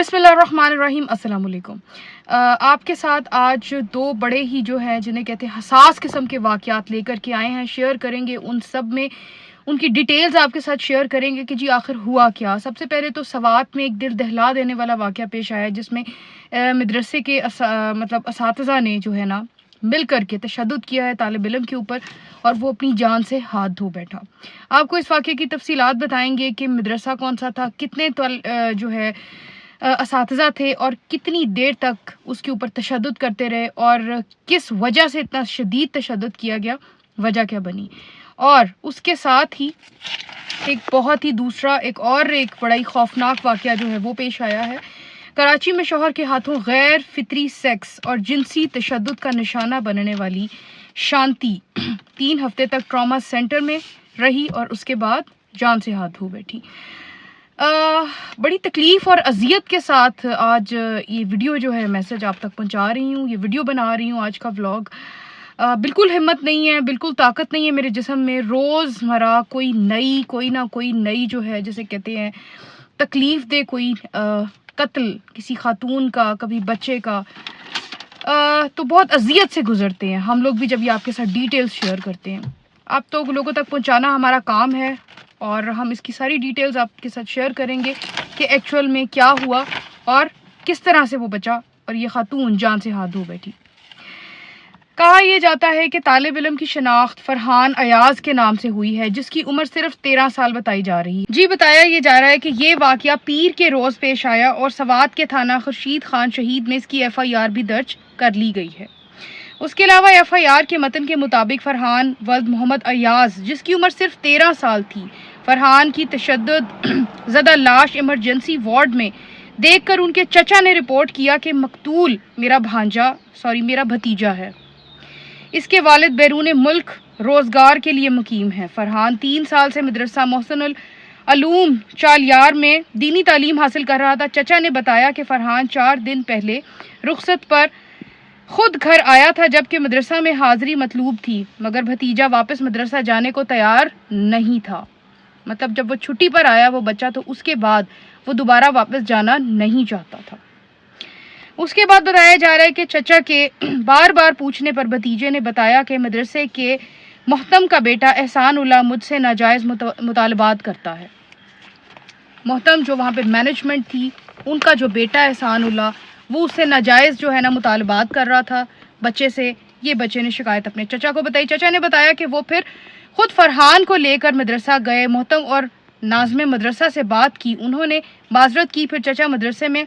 बिस्मिल्लाहिर्रहमानिर्रहीम, अस्सलाम वालेकुम। आपके साथ आज दो बड़े ही जो है जिन्हें कहते हैं हसास किस्म के वाक़यात लेकर के आए हैं। शेयर करेंगे उन सब में उनकी डिटेल्स आपके साथ शेयर करेंगे कि जी आखिर हुआ क्या। सबसे पहले तो सवात में एक दिल दहला देने वाला वाक़या पेश आया जिसमें मदरसे के मतलब असातिज़ा ने जो है ना मिल कर के तशद्दुद किया है तालिब इल्म के ऊपर और वो अपनी जान से हाथ धो बैठा। आपको इस वाक़े की तफसीलात बताएंगे कि मदरसा कौन सा था, कितने जो है असातिज़ा थे और कितनी देर तक उसके ऊपर तशद्दुद करते रहे और किस वजह से इतना शदीद तशद्दुद किया गया, वजह क्या बनी। और उसके साथ ही एक बहुत ही दूसरा एक बड़ा ही खौफनाक वाक़या जो है वो पेश आया है। कराची में शौहर के हाथों गैर फितरी सेक्स और जिनसी तशद्दुद का निशाना बनने वाली शांति 3 हफ्ते तक ट्रॉमा सेंटर में रही और उसके बाद जान से हाथ धो बैठी। बड़ी तकलीफ़ और अजियत के साथ आज ये वीडियो जो है मैसेज आप तक पहुंचा रही हूँ, ये वीडियो बना रही हूँ। आज का व्लॉग बिल्कुल हिम्मत नहीं है, बिल्कुल ताकत नहीं है मेरे जिस्म में। रोज़मर्रा कोई ना कोई नई जो है जिसे कहते हैं तकलीफ़ दे कोई कत्ल किसी खातून का, कभी बच्चे का, तो बहुत अजियत से गुजरते हैं हम लोग भी जब ये आपके साथ डिटेल्स शेयर करते हैं। आप तो लोगों तक पहुंचाना हमारा काम है और हम इसकी सारी डिटेल्स आपके साथ शेयर करेंगे कि एक्चुअल में क्या हुआ और किस तरह से वो बचा और ये खातून जान से हाथ धो बैठी। कहा यह जाता है कि तालिब इल्म की शनाख्त फरहान अयाज के नाम से हुई है जिसकी उम्र सिर्फ 13 साल बताई जा रही है। जी बताया यह जा रहा है कि ये वाकया पीर के रोज पेश आया और सवात के थाना खुर्शीद खान शहीद में इसकी FIR भी दर्ज कर ली गई है। उसके अलावा FIR के मतन के मुताबिक फरहान वल्द मोहम्मद अयाज जिसकी उम्र सिर्फ 13 साल थी, फरहान की तशद्दुद ज़दा लाश इमरजेंसी वार्ड में देखकर उनके चचा ने रिपोर्ट किया कि मकतूल मेरा भतीजा है। इसके वालिद बैरून मुल्क रोजगार के लिए मुकीम है। फरहान 3 साल से मदरसा मोहसिनुल अलूम चालियार में दीनी तालीम हासिल कर रहा था। चचा ने बताया कि फरहान 4 दिन पहले रुखसत पर खुद घर आया था जबकि मदरसा में हाजिरी मतलूब थी, मगर भतीजा वापस मदरसा जाने को तैयार नहीं था। मतलब जब वो छुट्टी पर आया वो बच्चा तो उसके बाद वो दोबारा वापस जाना नहीं चाहता था। उसके बाद बताया जा रहा है कि चचा के बार बार पूछने पर भतीजे ने बताया कि मदरसे के मोहतम का बेटा एहसान उल्लाह मुझसे नाजायज़ मुतालबात करता है। मोहतम जो वहाँ पे मैनेजमेंट थी उनका जो बेटा एहसान उल्लाह वो उससे नाजायज़ जो है ना मुतालबात कर रहा था बच्चे से। ये बच्चे ने शिकायत अपने चचा को बताई। चचा ने बताया कि वो फिर खुद फरहान को लेकर मदरसा गए। मोहतम और नाज़िम मदरसा से बात की, उन्होंने माजरत की, फिर चचा मदरसे में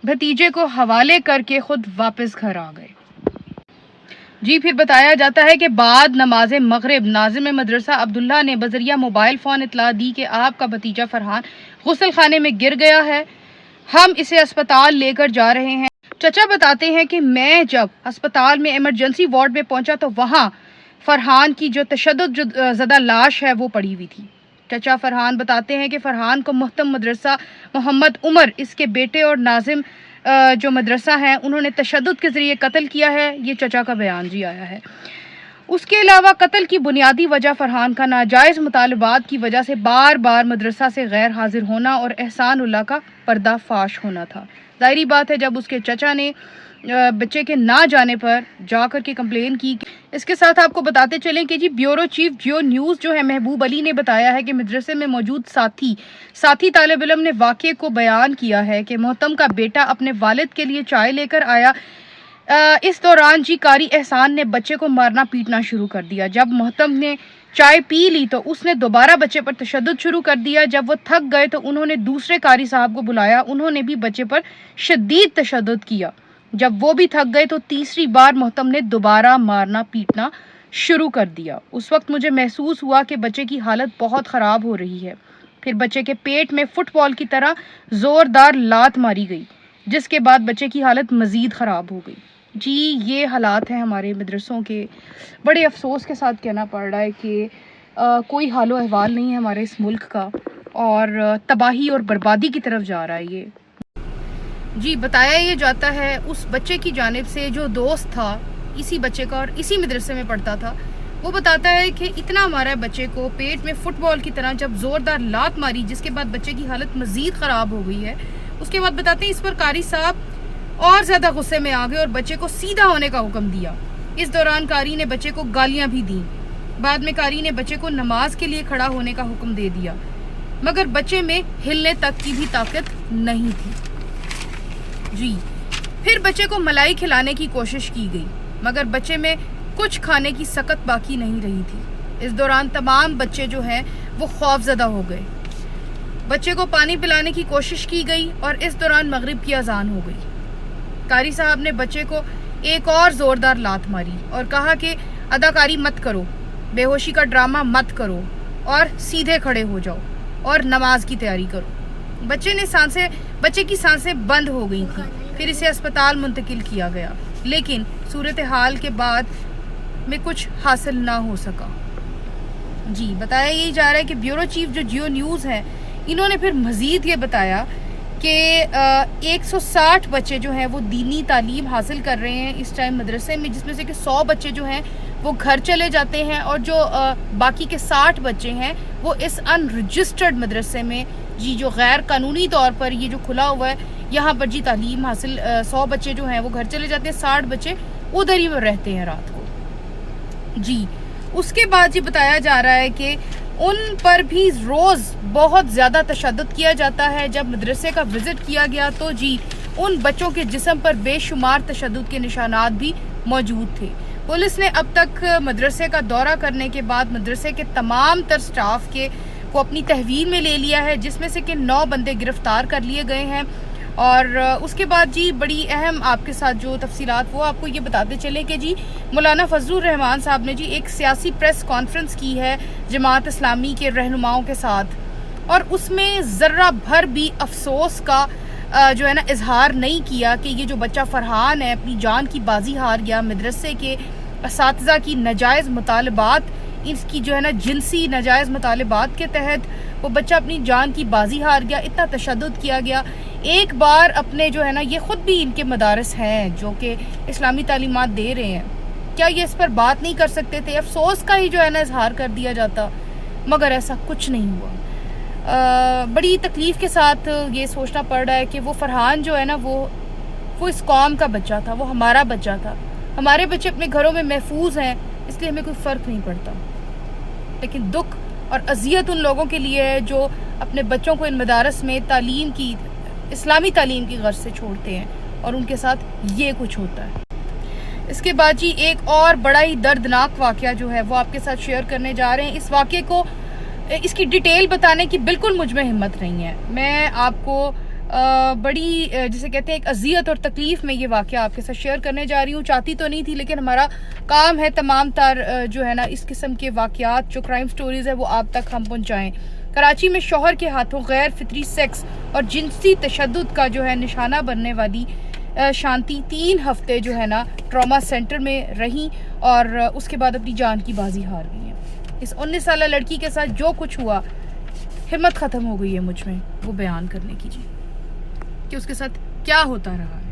भतीजे को हवाले करके खुद वापस घर आ गए। जी फिर बताया जाता है कि बाद नमाज मगरिब नाज़िम मदरसा अब्दुल्ला ने बजरिया मोबाइल फ़ोन इतला दी कि आपका भतीजा फरहान गुस्ल खाने में गिर गया है, हम इसे अस्पताल लेकर जा रहे हैं। चचा बताते हैं कि मैं जब अस्पताल में इमरजेंसी वार्ड में पहुंचा तो वहां फरहान की जो तशद्दुद ज़दा लाश है वो पड़ी हुई थी। चचा फरहान बताते हैं कि फरहान को मुहतम मदरसा मोहम्मद उमर इसके बेटे और नाजिम जो मदरसा हैं उन्होंने तशद्दुद के ज़रिए कत्ल किया है। ये चचा का बयान जी आया है। उसके अलावा कत्ल की बुनियादी वजह फरहान का नाजायज़ मुतालबात की वजह से बार बार मदरसा से गैर हाजिर होना और एहसान उल्लाह का पर्दाफाश होना था। ज़ाहिरी बात है जब उसके चचा ने बच्चे के ना जाने पर जाकर के कंप्लेन की। इसके साथ आपको बताते चलें कि जी ब्यूरो चीफ जियो न्यूज़ जो है महबूब अली ने बताया है कि मदरसे में मौजूद साथी तालिब इल्म ने वाक़े को बयान किया है कि मोहतम का बेटा अपने वालिद के लिए चाय लेकर आया। इस दौरान जी कारी एहसान ने बच्चे को मारना पीटना शुरू कर दिया। जब मोहतम ने चाय पी ली तो उसने दोबारा बच्चे पर तशद्दुद शुरू कर दिया। जब वो थक गए तो उन्होंने दूसरे कारी साहब को बुलाया, उन्होंने भी बच्चे पर शदीद तशद्दुद किया। जब वो भी थक गए तो तीसरी बार मोहतम ने दोबारा मारना पीटना शुरू कर दिया। उस वक्त मुझे महसूस हुआ कि बच्चे की हालत बहुत ख़राब हो रही है। फिर बच्चे के पेट में फुटबॉल की तरह ज़ोरदार लात मारी गई जिसके बाद बच्चे की हालत मज़ीद ख़राब हो गई। जी ये हालात हैं हमारे मदरसों के। बड़े अफसोस के साथ कहना पड़ रहा है कि कोई हालो अहवाल नहीं है हमारे इस मुल्क का और तबाही और बर्बादी की तरफ जा रहा है ये। जी बताया ये जाता है उस बच्चे की जानिब से जो दोस्त था इसी बच्चे का और इसी मदरसे में पढ़ता था, वो बताता है कि इतना मारा बच्चे को पेट में फुटबॉल की तरह, जब ज़ोरदार लात मारी जिसके बाद बच्चे की हालत मज़ीद ख़राब हो गई है। उसके बाद बताते हैं इस पर कारी साहब और ज्यादा गुस्से में आ गए और बच्चे को सीधा होने का हुक्म दिया। इस दौरान कारी ने बच्चे को गालियां भी दी। बाद में कारी ने बच्चे को नमाज के लिए खड़ा होने का हुक्म दे दिया, मगर बच्चे में हिलने तक की भी ताकत नहीं थी जी। फिर बच्चे को मलाई खिलाने की कोशिश की गई, मगर बच्चे में कुछ खाने की सकत बाकी नहीं रही थी। इस दौरान तमाम बच्चे जो हैं वो खौफजदा हो गए। बच्चे को पानी पिलाने की कोशिश की गई और इस दौरान मगरिब की अजान हो गई। कारी साहब ने बच्चे को एक और जोरदार लात मारी और कहा कि अदाकारी मत करो, बेहोशी का ड्रामा मत करो और सीधे खड़े हो जाओ और नमाज की तैयारी करो। बच्चे की सांसें बंद हो गई थी। फिर इसे अस्पताल मुंतकिल किया गया, लेकिन सूरत हाल के बाद में कुछ हासिल ना हो सका जी। बताया यही जा रहा है कि ब्यूरो चीफ जो जियो न्यूज़ है, इन्होंने फिर मजीद ये बताया कि 160 बच्चे जो हैं वो दीनी तालीम हासिल कर रहे हैं इस टाइम मदरसे में, जिसमें से कि 100 बच्चे जो हैं वो घर चले जाते हैं और जो बाकी के 60 बच्चे हैं वो इस अनरजिस्टर्ड मदरसे में जी, जो गैर कानूनी तौर पर ये जो खुला हुआ है यहाँ पर जी तालीम हासिल 100 बच्चे जो हैं वो घर चले जाते हैं, 60 बच्चे उधर ही रहते हैं रात को जी। उसके बाद जी बताया जा रहा है कि उन पर भी रोज़ बहुत ज़्यादा तशद्दुद किया जाता है। जब मदरसे का विज़िट किया गया तो जी उन बच्चों के जिस्म पर बेशुमार तशद्दुद के निशानात भी मौजूद थे। पुलिस ने अब तक मदरसे का दौरा करने के बाद मदरसे के तमाम तर स्टाफ को अपनी तहवील में ले लिया है, जिसमें से कि 9 बंदे गिरफ्तार कर लिए गए हैं। और उसके बाद जी बड़ी अहम आपके साथ जो तफसीलात वो आपको ये बताते चले कि जी मौलाना फजलुर रहमान साहब ने जी एक सियासी प्रेस कॉन्फ्रेंस की है जमात इस्लामी के रहनुमाओं के साथ, और उसमें ज़र्रा भर भी अफसोस का जो है ना इजहार नहीं किया कि ये जो बच्चा फरहान है अपनी जान की बाजी हार गया। मदरसे के असातिज़ा की नाजायज़ मुतालबात, इसकी जो है ना जिनसी नाजायज़ मुतालबात के तहत वो बच्चा अपनी जान की बाजी हार गया। इतना तशद्दुद किया गया। एक बार अपने जो है ना, ये ख़ुद भी इनके मदारस हैं जो कि इस्लामी तालीमात दे रहे हैं, क्या ये इस पर बात नहीं कर सकते थे? अफसोस का ही जो है ना इजहार कर दिया जाता, मगर ऐसा कुछ नहीं हुआ। बड़ी तकलीफ़ के साथ ये सोचना पड़ रहा है कि वो फरहान जो है ना वो इस कौम का बच्चा था, वो हमारा बच्चा था। हमारे बच्चे अपने घरों में महफूज हैं, इसलिए हमें कोई फ़र्क नहीं पड़ता। लेकिन दुख और अजियत उन लोगों के लिए है जो अपने बच्चों को इन मदारस में तालीम की, इस्लामी तालीम की गर्ज से छोड़ते हैं और उनके साथ ये कुछ होता है। इसके बाद जी एक और बड़ा ही दर्दनाक वाक़या जो है वो आपके साथ शेयर करने जा रहे हैं। इस वाक़े को, इसकी डिटेल बताने की बिल्कुल मुझ में हिम्मत नहीं है। मैं आपको बड़ी जिसे कहते हैं एक अजियत और तकलीफ़ में ये वाक़या आपके साथ शेयर करने जा रही हूँ। चाहती तो नहीं थी, लेकिन हमारा काम है तमाम तार जो है ना इस किस्म के वाक़यात जो क्राइम स्टोरीज़ है वो आप तक हम पहुँचाएँ। कराची में शौहर के हाथों गैर फितरी सेक्स और जिनसी तशद्दुद का जो है निशाना बनने वाली शांति 3 हफ्ते जो है ना ट्रॉमा सेंटर में रहीं और उसके बाद अपनी जान की बाजी हार गई हैं। इस 19 साल लड़की के साथ जो कुछ हुआ, हिम्मत ख़त्म हो गई है मुझ में वो बयान करने की जी, कि उसके साथ क्या होता रहा है।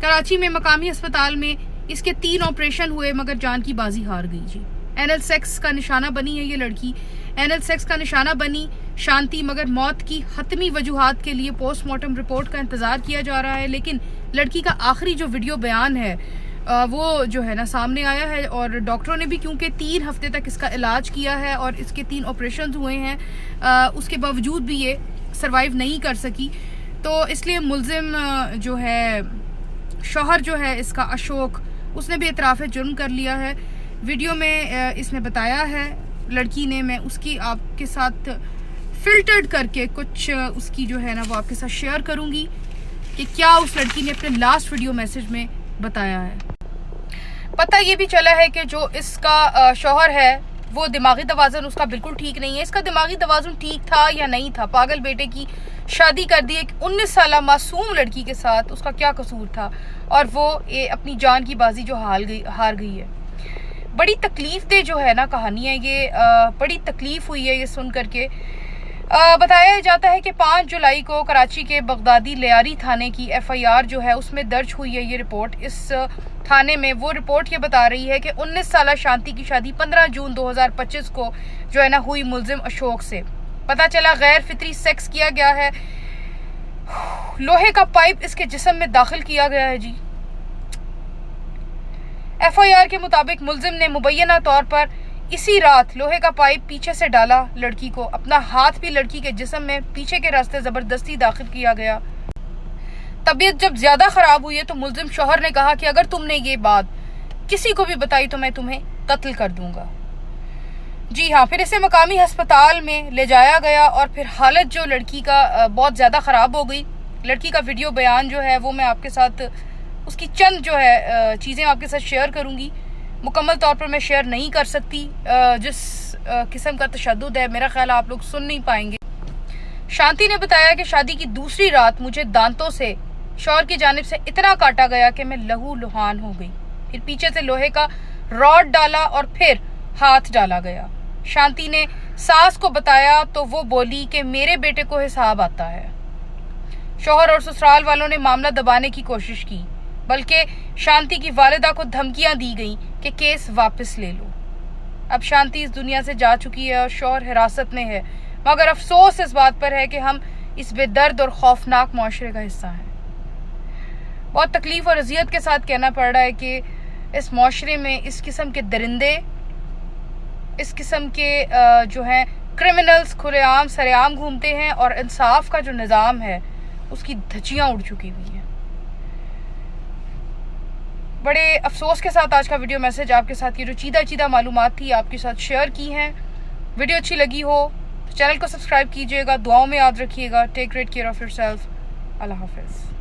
कराची में मकामी अस्पताल में इसके 3 ऑपरेशन हुए, मगर जान की बाजी हार गई जी। एनल सेक्स का निशाना बनी है ये लड़की, एनल सेक्स का निशाना बनी शांति, मगर मौत की हतमी वजूहात के लिए पोस्टमार्टम रिपोर्ट का इंतजार किया जा रहा है। लेकिन लड़की का आखिरी जो वीडियो बयान है वो जो है ना सामने आया है, और डॉक्टरों ने भी क्योंकि 3 हफ्ते तक इसका इलाज किया है और इसके 3 ऑपरेशन हुए हैं, उसके बावजूद भी ये सरवाइव नहीं कर सकी, तो इसलिए मुल्जिम जो है शौहर जो है इसका अशोक, उसने भी इतराफ़ जुर्म कर लिया है। वीडियो में इसने बताया है लड़की ने, मैं उसकी आपके साथ फ़िल्टर्ड करके कुछ उसकी जो है ना वो आपके साथ शेयर करूँगी कि क्या उस लड़की ने अपने लास्ट वीडियो मैसेज में बताया है। पता ये भी चला है कि जो इसका शौहर है वो दिमागी तवाज़ुन उसका बिल्कुल ठीक नहीं है। इसका दिमागी तवाज़ुन ठीक था या नहीं था? पागल बेटे की शादी कर दी एक 19 साल मासूम लड़की के साथ, उसका क्या कसूर था? और वो अपनी जान की बाजी जो हार गई है। बड़ी तकलीफ दे जो है ना कहानी है ये, बड़ी तकलीफ हुई है ये सुन करके। बताया जाता है कि 5 जुलाई को कराची के बगदादी लियारी थाने की FIR जो है उसमें दर्ज हुई है ये रिपोर्ट। इस थाने में वो रिपोर्ट ये बता रही है कि 19 साल शांति की शादी 15 जून 2025 को जो है ना हुई मुल्जिम अशोक से। पता चला गैर फितरी सेक्स किया गया है, लोहे का पाइप इसके जिस्म में दाखिल किया गया है जी। FIR के मुताबिक मुल्जिम ने मुबैना तौर पर इसी रात लोहे का पाइप पीछे से डाला लड़की को, अपना हाथ भी लड़की के जिस्म में पीछे के रास्ते जबरदस्ती दाखिल किया गया। तबीयत जब ज्यादा खराब हुई है तो मुल्जिम शौहर ने कहा कि अगर तुमने ये बात किसी को भी बताई तो मैं तुम्हें कत्ल कर दूंगा। जी हाँ, फिर इसे मकामी अस्पताल में ले जाया गया और फिर हालत जो लड़की का बहुत ज़्यादा ख़राब हो गई। लड़की का वीडियो बयान जो है वो मैं आपके साथ उसकी चंद जो है चीज़ें आपके साथ शेयर करूँगी। मुकम्मल तौर पर मैं शेयर नहीं कर सकती, जिस किस्म का तशद्दुद है मेरा ख्याल आप लोग सुन नहीं पाएंगे। शांति ने बताया कि शादी की दूसरी रात मुझे दांतों से शौहर की जानिब से इतना काटा गया कि मैं लहू लुहान हो गई। फिर पीछे से लोहे का रॉड डाला और फिर हाथ डाला गया। शांति ने सास को बताया तो वो बोली कि मेरे बेटे को हिसाब आता है। शौहर और ससुराल वालों ने मामला दबाने की कोशिश की, बल्कि शांति की वालिदा को धमकियां दी गई कि केस वापस ले लो। अब शांति इस दुनिया से जा चुकी है और शौहर हिरासत में है, मगर अफसोस इस बात पर है कि हम इस बेदर्द और खौफनाक मुआशरे का हिस्सा हैं। बहुत तकलीफ और अजियत के साथ कहना पड़ रहा है कि इस मुआशरे में इस किस्म के दरिंदे, इस किस्म के जो हैं क्रिमिनल्स खुलेआम सरेआम घूमते हैं और इंसाफ का जो निज़ाम है उसकी धज्जियां उड़ चुकी हुई हैं। बड़े अफसोस के साथ आज का वीडियो मैसेज आपके साथ ये जो चीदा मालूमात थी आपके साथ शेयर की हैं। वीडियो अच्छी लगी हो तो चैनल को सब्सक्राइब कीजिएगा, दुआओं में याद रखिएगा। Take great care of yourself. अल्लाह हाफिज़।